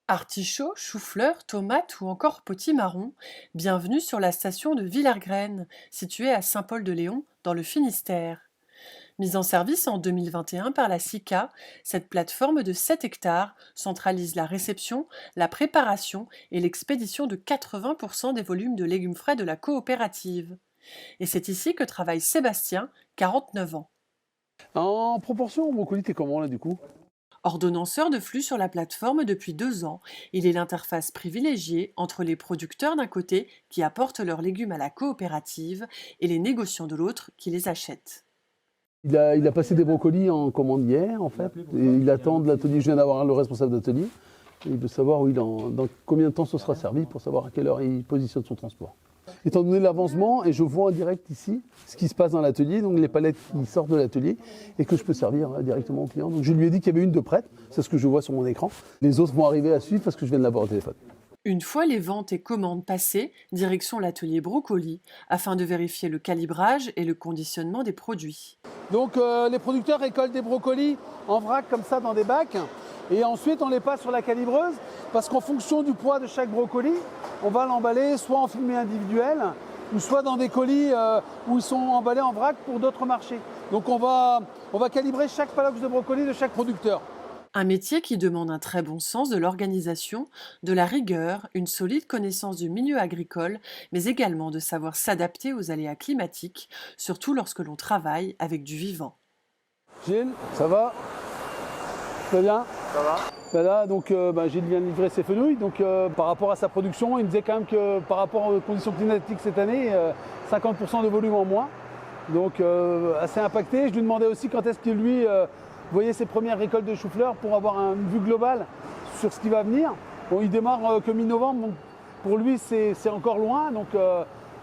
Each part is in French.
Artichauts, choux-fleurs, tomates ou encore potimarron, bienvenue sur la station de Villers-Graines, située à Saint-Paul-de-Léon, dans le Finistère. Mise en service en 2021 par la SICA, cette plateforme de 7 hectares centralise la réception, la préparation et l'expédition de 80% des volumes de légumes frais de la coopérative. Et c'est ici que travaille Sébastien, 49 ans. En proportion, brocoli, t'es comment là du coup? Ordonnanceur de flux sur la plateforme depuis 2 ans, il est l'interface privilégiée entre les producteurs d'un côté qui apportent leurs légumes à la coopérative et les négociants de l'autre qui les achètent. Il a passé des brocolis en commande hier en fait. Et il attend de l'atelier, je viens d'avoir le responsable d'atelier. Et il veut savoir oui, dans combien de temps ce sera servi pour savoir à quelle heure il positionne son transport. Étant donné l'avancement, et je vois en direct ici ce qui se passe dans l'atelier, donc les palettes qui sortent de l'atelier et que je peux servir directement au client. Donc je lui ai dit qu'il y avait une de prête, c'est ce que je vois sur mon écran. Les autres vont arriver à suivre parce que je viens de l'avoir au téléphone. Une fois les ventes et commandes passées, direction l'atelier brocoli, afin de vérifier le calibrage et le conditionnement des produits. Donc les producteurs récoltent des brocolis en vrac comme ça dans des bacs et ensuite on les passe sur la calibreuse parce qu'en fonction du poids de chaque brocoli, on va l'emballer soit en filmé individuel ou soit dans des colis où ils sont emballés en vrac pour d'autres marchés. Donc on va calibrer chaque palox de brocoli de chaque producteur. Un métier qui demande un très bon sens de l'organisation, de la rigueur, une solide connaissance du milieu agricole, mais également de savoir s'adapter aux aléas climatiques, surtout lorsque l'on travaille avec du vivant. Gilles, ça va? Très bien. Ça va? Voilà, donc Gilles vient de livrer ses fenouilles. Donc par rapport à sa production, il me disait quand même que par rapport aux conditions climatiques cette année, 50% de volume en moins. Donc assez impacté. Je lui demandais aussi quand est-ce que lui voyait ses premières récoltes de chou-fleurs pour avoir une vue globale sur ce qui va venir. Bon, il démarre que mi-novembre, donc pour lui c'est encore loin. Donc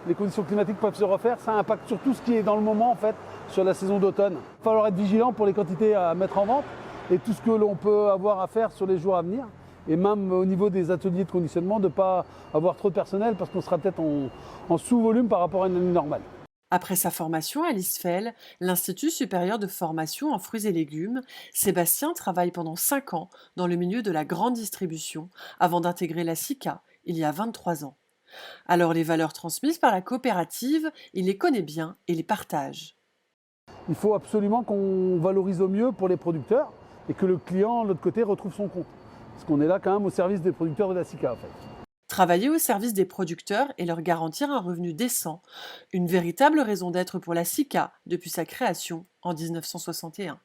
les conditions climatiques peuvent se refaire. Ça impacte sur tout ce qui est dans le moment en fait, sur la saison d'automne. Il va falloir être vigilant pour les quantités à mettre en vente et tout ce que l'on peut avoir à faire sur les jours à venir. Et même au niveau des ateliers de conditionnement, de ne pas avoir trop de personnel parce qu'on sera peut-être en sous-volume par rapport à une année normale. Après sa formation à l'ISFEL, l'Institut supérieur de formation en fruits et légumes, Sébastien travaille pendant 5 ans dans le milieu de la grande distribution avant d'intégrer la SICA il y a 23 ans. Alors les valeurs transmises par la coopérative, il les connaît bien et les partage. Il faut absolument qu'on valorise au mieux pour les producteurs et que le client, de l'autre côté, retrouve son compte. Parce qu'on est là quand même au service des producteurs de la SICA en fait. Travailler au service des producteurs et leur garantir un revenu décent, une véritable raison d'être pour la SICA depuis sa création en 1961.